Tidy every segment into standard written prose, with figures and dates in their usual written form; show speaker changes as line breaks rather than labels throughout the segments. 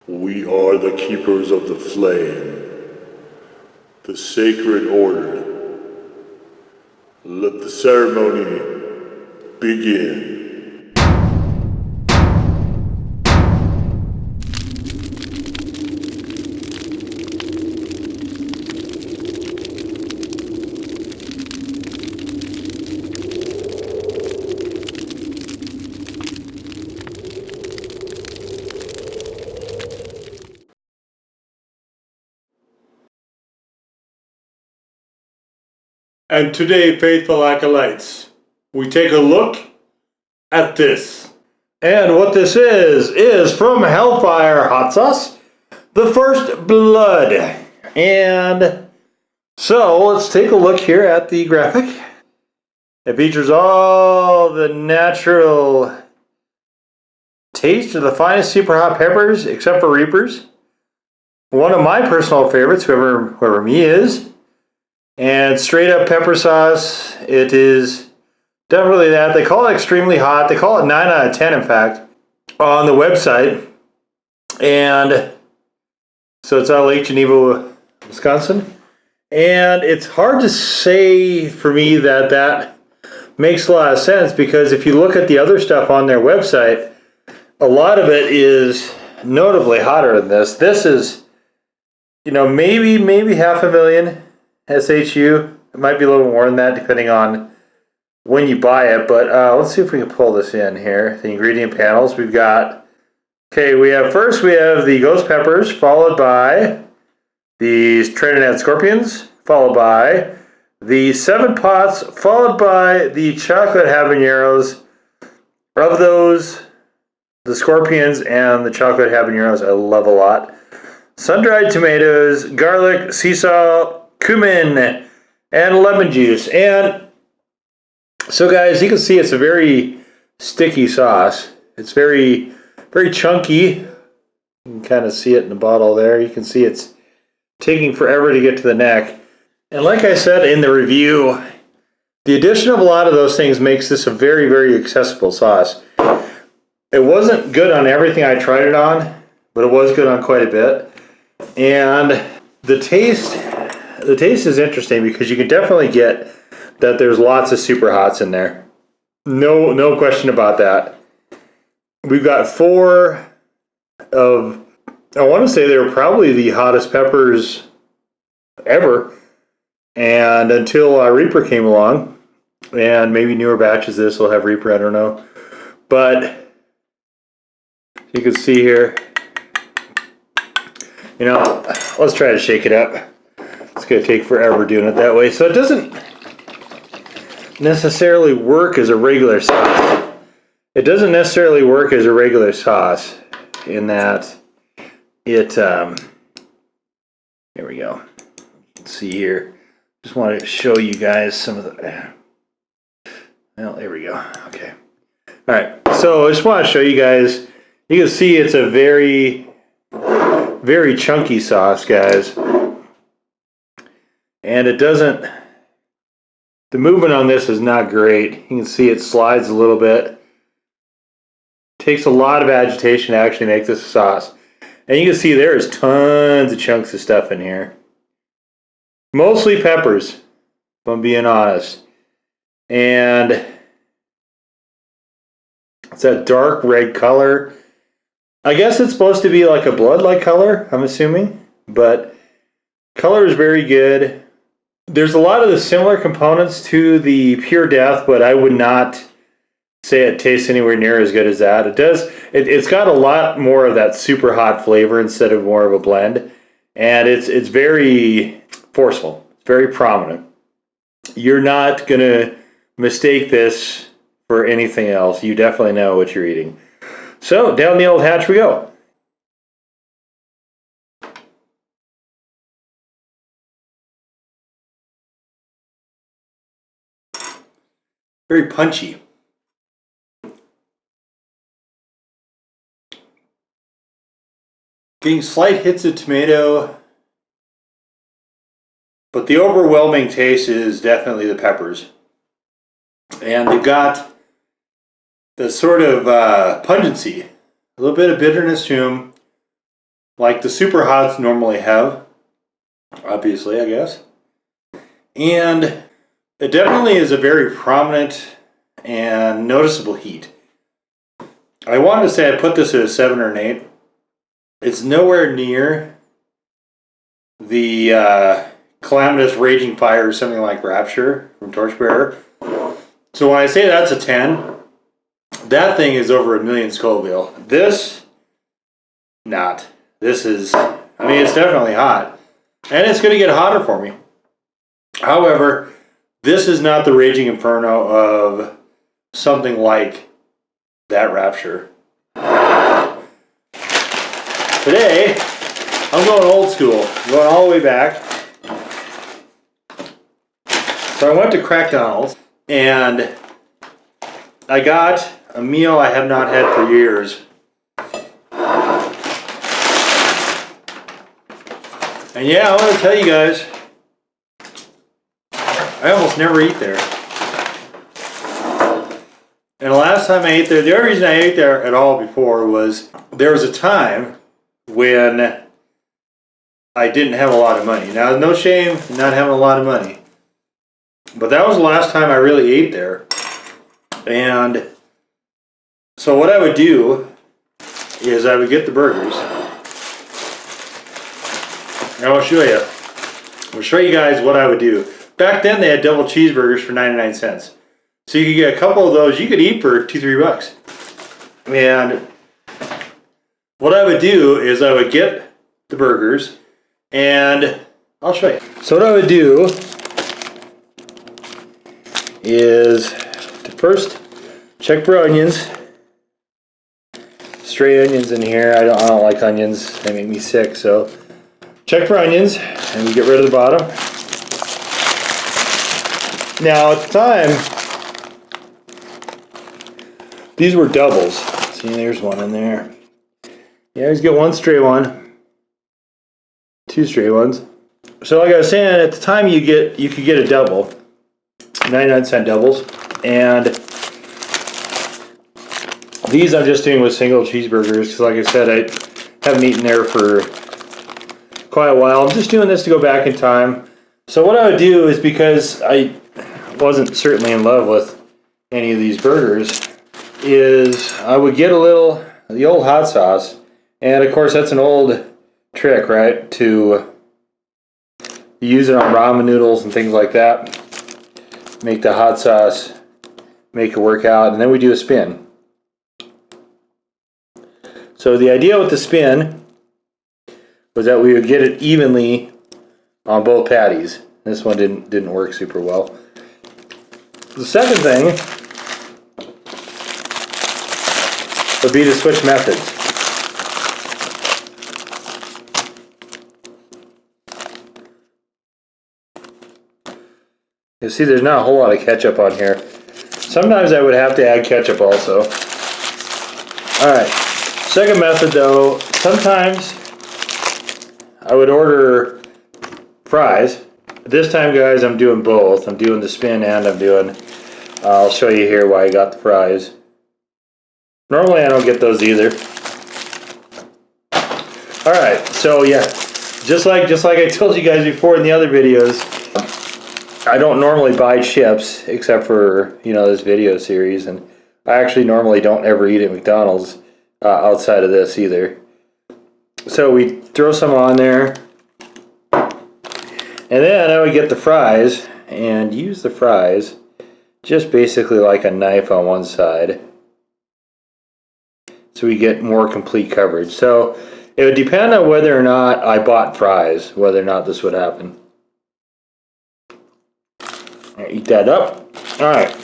We are the keepers of the flame, the sacred order. Let the ceremony begin. And today, faithful acolytes, we take a look at this. And what this is from Hellfire Hot Sauce, the First Blood. And so let's take a look here at the graphic. It features all the natural taste of the finest super hot peppers, except for Reapers. One of my personal favorites, whoever me is. And straight up pepper sauce, it is definitely that. They call it extremely hot. They call it 9 out of 10, in fact, on the website. And so it's out of Lake Geneva, Wisconsin. And it's hard to say for me that makes a lot of sense, because if you look at the other stuff on their website, a lot of it is notably hotter than this. This is, maybe 500,000 SHU. It might be a little more than that depending on when you buy it, but let's see if we can pull this in here. The ingredient panels we have the ghost peppers, followed by the Trinidad scorpions, followed by the 7 pots, followed by the chocolate habaneros. Of those, the scorpions and the chocolate habaneros I love a lot. Sun-dried tomatoes, garlic, sea salt, cumin, and lemon juice. And so guys, you can see it's a very sticky sauce. It's very, very chunky. You can kind of see it in the bottle there. You can see it's taking forever to get to the neck. And like I said in the review, the addition of a lot of those things makes this a very, very accessible sauce. It wasn't good on everything I tried it on, but it was good on quite a bit. And the taste is interesting, because you can definitely get that there's lots of super hots in there. No question about that. We've got 4 of, I want to say they were probably the hottest peppers ever. And until Reaper came along, and maybe newer batches of this will have Reaper, I don't know. But you can see here, let's try to shake it up. It's going to take forever doing it that way. So it doesn't necessarily work as a regular sauce. It doesn't necessarily work as a regular sauce in that it, here we go. Let's see here. Just wanted to show you guys some of the, well, there we go. Okay. All right. So I just want to show you guys, you can see it's a very, very chunky sauce, guys. And it doesn't, the movement on this is not great. You can see it slides a little bit. It takes a lot of agitation to actually make this a sauce. And you can see there's tons of chunks of stuff in here. Mostly peppers, if I'm being honest. And it's that dark red color. I guess it's supposed to be like a blood-like color, I'm assuming. But color is very good. There's a lot of the similar components to the Pure Death, but I would not say it tastes anywhere near as good as that. It does. It's got a lot more of that super hot flavor instead of more of a blend, and it's very forceful. It's very prominent. You're not gonna mistake this for anything else. You definitely know what you're eating. So down the old hatch we go. Very punchy. Getting slight hits of tomato, but the overwhelming taste is definitely the peppers. And they've got the sort of pungency, a little bit of bitterness to them, like the super hots normally have, obviously, I guess. And it definitely is a very prominent and noticeable heat. I wanted to say I put this at a 7 or an 8. It's nowhere near the Calamitous Raging Fire or something like Rapture from Torchbearer. So when I say that's a 10, that thing is over 1,000,000 Scoville. This, not. This is, I mean, it's definitely hot. And it's going to get hotter for me. However, this is not the Raging Inferno of something like that Rapture. Today, I'm going old school. I'm going all the way back. So I went to McDonald's and I got a meal I have not had for years. And yeah, I want to tell you guys, I almost never eat there. And the last time I ate there, the only reason I ate there at all before was there was a time when I didn't have a lot of money. Now, no shame in not having a lot of money. But that was the last time I really ate there. And so what I would do is I would get the burgers. And I'll show you. I'll show you guys what I would do. Back then they had double cheeseburgers for 99 cents. So you could get a couple of those you could eat for $2-3. And what I would do is I would get the burgers and I'll show you. So what I would do is to first check for onions. Stray onions in here. I don't like onions. They make me sick. So check for onions and we get rid of the bottom. Now at the time, these were doubles. See, there's one in there. You always get one stray one, 2 stray ones. So like I was saying, at the time you could get a double, 99-cent doubles, and these I'm just doing with single cheeseburgers because, like I said, I haven't eaten there for quite a while. I'm just doing this to go back in time. So what I would do is, because I wasn't certainly in love with any of these burgers, is I would get the old hot sauce, and of course that's an old trick, right, to use it on ramen noodles and things like that. Make the hot sauce, make it work out, and then we do a spin. So the idea with the spin was that we would get it evenly on both patties. This one didn't work super well. The second thing would be to switch methods. You see there's not a whole lot of ketchup on here. Sometimes I would have to add ketchup also. Alright, second method though, sometimes I would order fries. This time, guys, I'm doing both. I'm doing the spin and I'll show you here why I got the fries. Normally I don't get those either. Alright, so yeah, just like I told you guys before in the other videos, I don't normally buy chips except for, this video series, and I actually normally don't ever eat at McDonald's outside of this either. So we throw some on there, and then I would get the fries and use the fries just basically like a knife on one side, so we get more complete coverage. So it would depend on whether or not I bought fries, whether or not this would happen. Eat that up. Alright.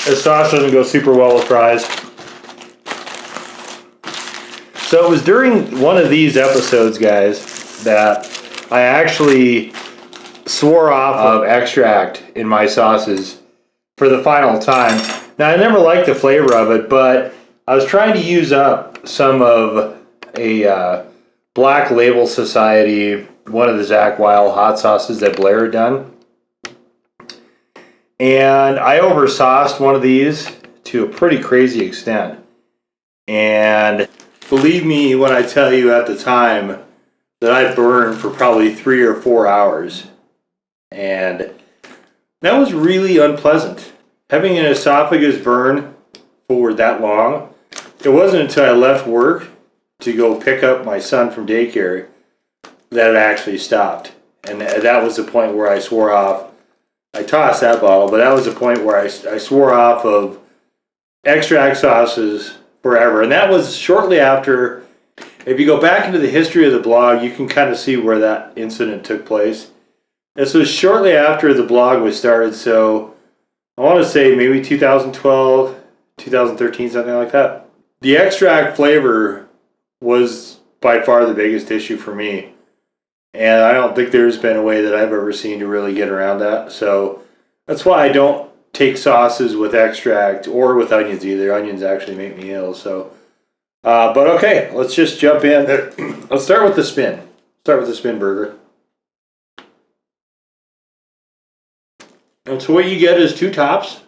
This sauce doesn't go super well with fries. So it was during one of these episodes, guys, that I actually swore off of extract in my sauces for the final time. Now, I never liked the flavor of it, but I was trying to use up some of a Black Label Society, one of the Zach Wild hot sauces that Blair had done. And I oversauced one of these to a pretty crazy extent. And believe me when I tell you at the time that I burned for probably 3 or 4 hours. And that was really unpleasant. Having an esophagus burn for that long, it wasn't until I left work to go pick up my son from daycare that it actually stopped. And that was the point where I swore off. I tossed that bottle, but that was the point where I swore off of extract sauces forever. And that was shortly after. If you go back into the history of the blog, you can kind of see where that incident took place. This was shortly after the blog was started, so I want to say maybe 2012, 2013, something like that. The extract flavor was by far the biggest issue for me. And I don't think there's been a way that I've ever seen to really get around that. So that's why I don't take sauces with extract or with onions either. Onions actually make me ill. So, but okay, let's just jump in. Let's start with the spin. Start with the spin burger. And so what you get is 2 tops.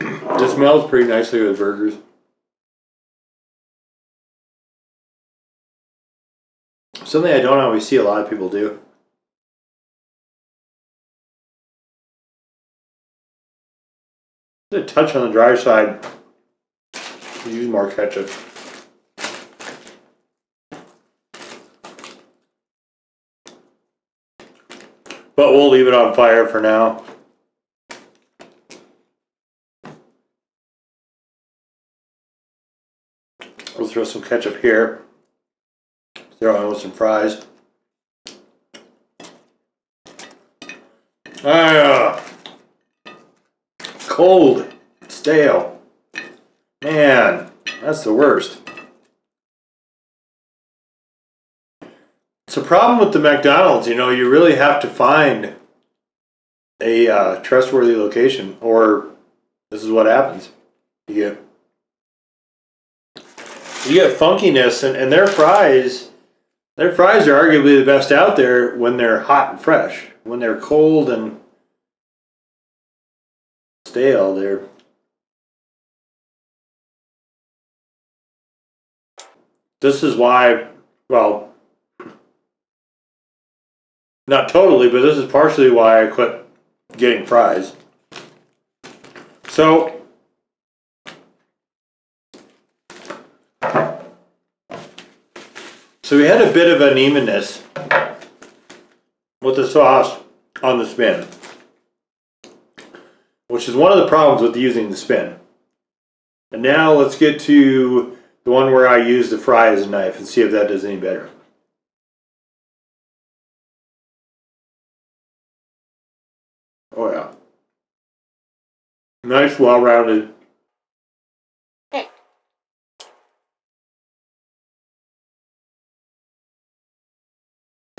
It smells pretty nicely with burgers. Something I don't always see a lot of people do. A touch on the dry side. Use more ketchup. But we'll leave it on fire for now. We'll throw some ketchup here. Throw in with some fries. Cold, stale. Man, that's the worst. It's a problem with the McDonald's, you know, you really have to find a trustworthy location, or this is what happens. You get funkiness, and their fries are arguably the best out there when they're hot and fresh. When they're cold and stale, this is why, well, not totally, but this is partially why I quit getting fries. So we had a bit of unevenness with the sauce on the spin, which is one of the problems with using the spin. And now let's get to the one where I use the fry as a knife and see if that does any better. Oh yeah. Nice, well-rounded.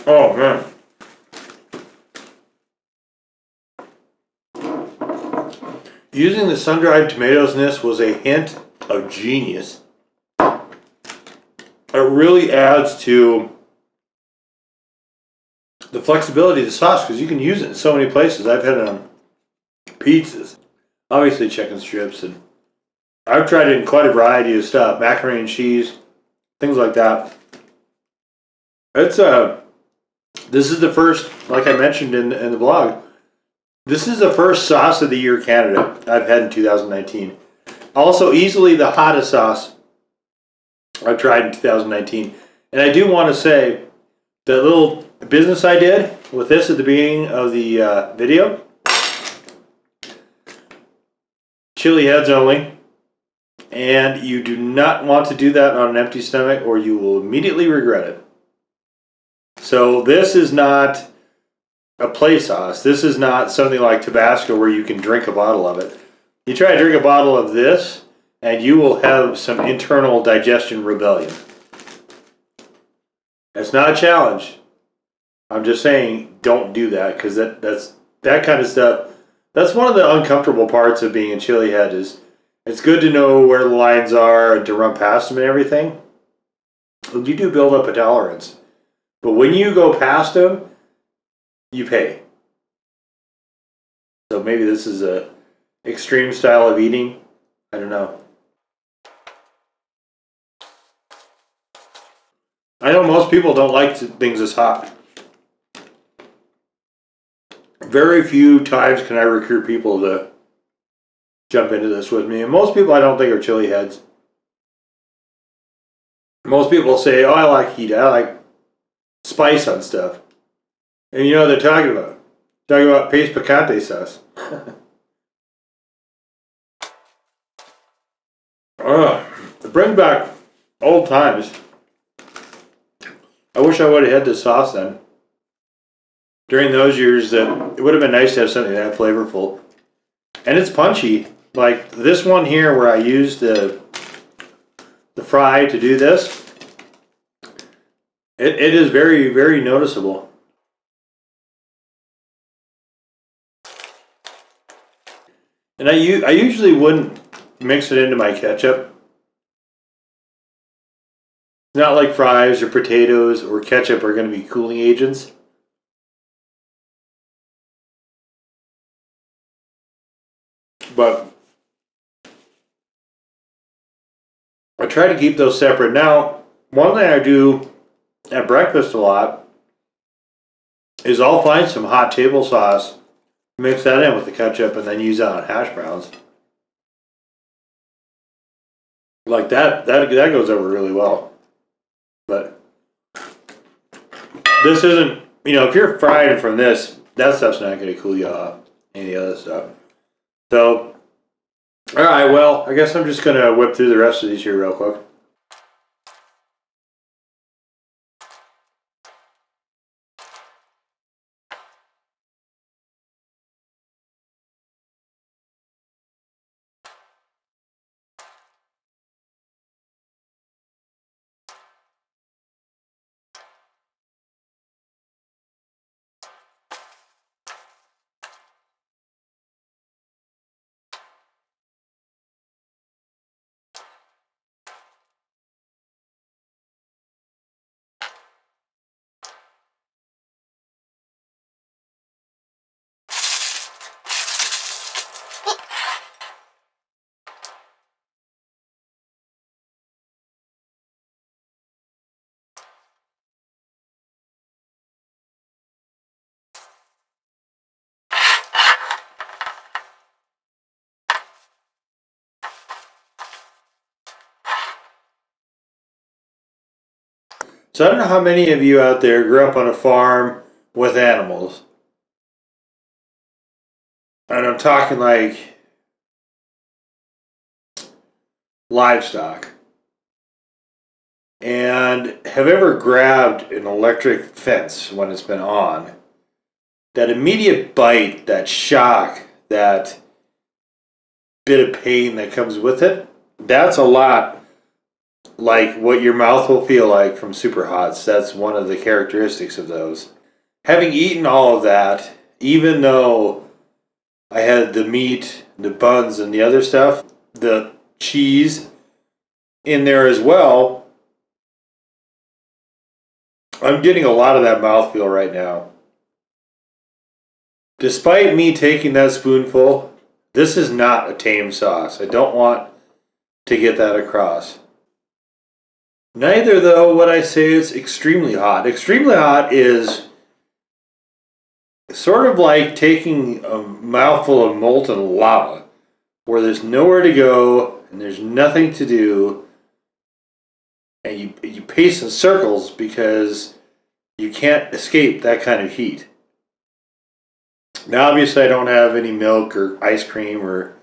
Oh man. Using the sun-dried tomatoes in this was a hint of genius. It really adds to the flexibility of the sauce because you can use it in so many places. I've had it on pizzas, obviously chicken strips, and I've tried it in quite a variety of stuff, macaroni and cheese, things like that. It's this is the first, like I mentioned in the blog, this is the first sauce of the year candidate I've had in 2019. Also, easily the hottest sauce I've tried in 2019. And I do want to say, the little business I did with this at the beginning of the video, chili heads only, and you do not want to do that on an empty stomach or you will immediately regret it. So this is not a play sauce. This is not something like Tabasco where you can drink a bottle of it. You try to drink a bottle of this and you will have some internal digestion rebellion. It's not a challenge. I'm just saying don't do that because that's that kind of stuff. That's one of the uncomfortable parts of being a chili head is it's good to know where the lines are and to run past them and everything. But you do build up a tolerance. But when you go past them, you pay. So maybe this is a extreme style of eating. I don't know. I know most people don't like things this hot. Very few times can I recruit people to jump into this with me. And most people I don't think are chili heads. Most people say, oh, I like heat. I like spice on stuff. And you know what they're talking about? Talking about paste picante sauce. It brings back old times. I wish I would have had this sauce then. During those years, it would have been nice to have something that flavorful. And it's punchy. Like this one here where I used the fry to do this. It is very, very noticeable. And I usually wouldn't mix it into my ketchup. Not like fries or potatoes or ketchup are going to be cooling agents. But I try to keep those separate. Now, one thing I do at breakfast a lot is I'll find some hot table sauce, mix that in with the ketchup, and then use that on hash browns. Like that goes over really well. But this isn't, you know, if you're frying from this, that stuff's not going to cool you off. Any other stuff. So, alright, well, I guess I'm just going to whip through the rest of these here real quick. So I don't know how many of you out there grew up on a farm with animals. And I'm talking like livestock. And have ever grabbed an electric fence when it's been on? That immediate bite, that shock, that bit of pain that comes with it, that's a lot like what your mouth will feel like from Super Hots. That's one of the characteristics of those. Having eaten all of that, even though I had the meat, the buns, and the other stuff, the cheese in there as well, I'm getting a lot of that mouthfeel right now. Despite me taking that spoonful, this is not a tame sauce. I don't want to get that across. Neither, though, would I say it's extremely hot. Extremely hot is sort of like taking a mouthful of molten lava where there's nowhere to go and there's nothing to do, and you pace in circles because you can't escape that kind of heat. Now, obviously, I don't have any milk or ice cream or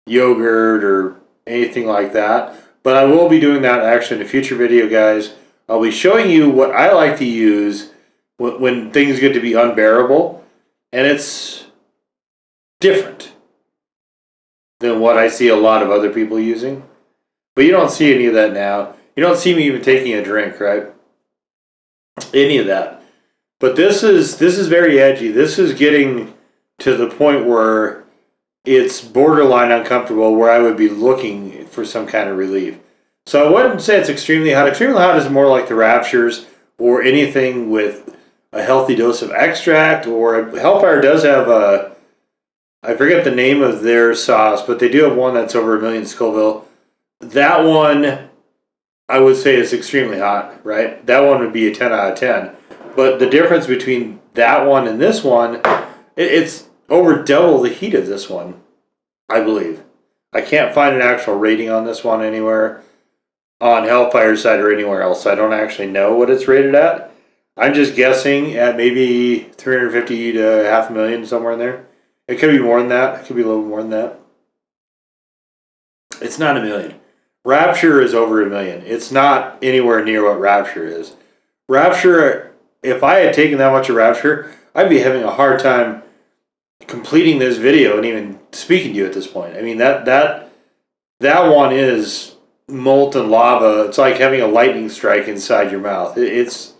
yogurt or anything like that. But I will be doing that actually in a future video, guys. I'll be showing you what I like to use when things get to be unbearable. And it's different than what I see a lot of other people using. But you don't see any of that now. You don't see me even taking a drink, right? Any of that. But this is very edgy. This is getting to the point where it's borderline uncomfortable, where I would be looking for some kind of relief. So I wouldn't say it's extremely hot. Extremely hot is more like the Raptures or anything with a healthy dose of extract, or Hellfire does have a, I forget the name of their sauce, but they do have one that's over 1 million Scoville. That one, I would say, is extremely hot, right? That one would be a 10 out of 10. But the difference between that one and this one, it's over double the heat of this one, I believe. I can't find an actual rating on this one anywhere on Hellfire's side or anywhere else. I don't actually know what it's rated at. I'm just guessing at maybe 350 to 500,000, somewhere in there. It could be more than that. It could be a little more than that. It's not 1 million. Rapture is over 1 million. It's not anywhere near what Rapture is. Rapture, if I had taken that much of Rapture, I'd be having a hard time completing this video and even speaking to you at this point. I mean, that one is molten lava. It's like having a lightning strike inside your mouth. It's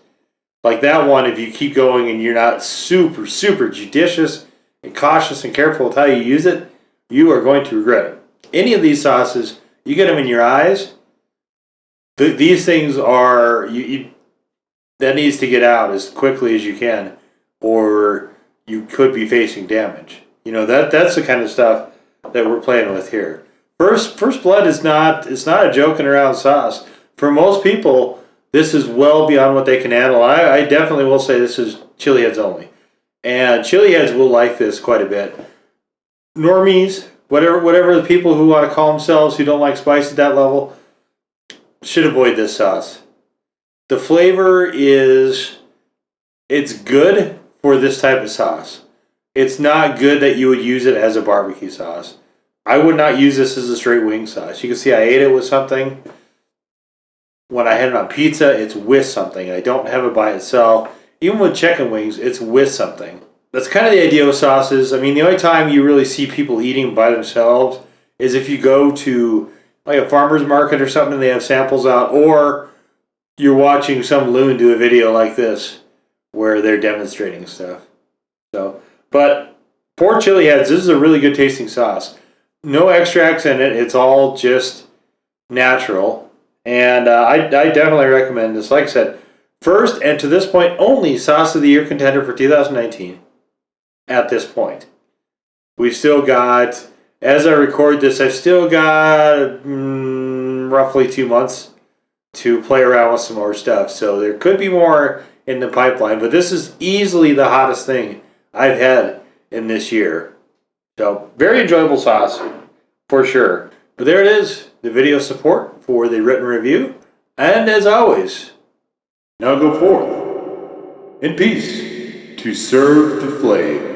like that one, if you keep going and you're not super, super judicious and cautious and careful with how you use it, you are going to regret it. Any of these sauces, you get them in your eyes, these things are, that needs to get out as quickly as you can, or you could be facing damage. You know, that's the kind of stuff that we're playing with here. First Blood is not, it's not a joking around sauce. For most people, this is well beyond what they can handle. I definitely will say this is chili heads only. And chili heads will like this quite a bit. Normies, whatever the people who want to call themselves, who don't like spice at that level, should avoid this sauce. The flavor is, it's good for this type of sauce. It's not good that you would use it as a barbecue sauce. I would not use this as a straight wing sauce. You can see I ate it with something. When I had it on pizza, it's with something. I don't have it by itself. Even with chicken wings, it's with something. That's kind of the idea with sauces. I mean, the only time you really see people eating by themselves is if you go to like a farmer's market or something and they have samples out, or you're watching some loon do a video like this where they're demonstrating stuff. So, but for chili heads, this is a really good tasting sauce. No extracts in it. It's all just natural. And I definitely recommend this. Like I said, first and to this point only sauce of the year contender for 2019 at this point. We've still got, as I record this, I've still got roughly 2 months to play around with some more stuff. So there could be more in the pipeline, but this is easily the hottest thing I've had in this year. So very enjoyable sauce for sure. But there it is, the video support for the written review. And as always, now go forth in peace to serve the flame.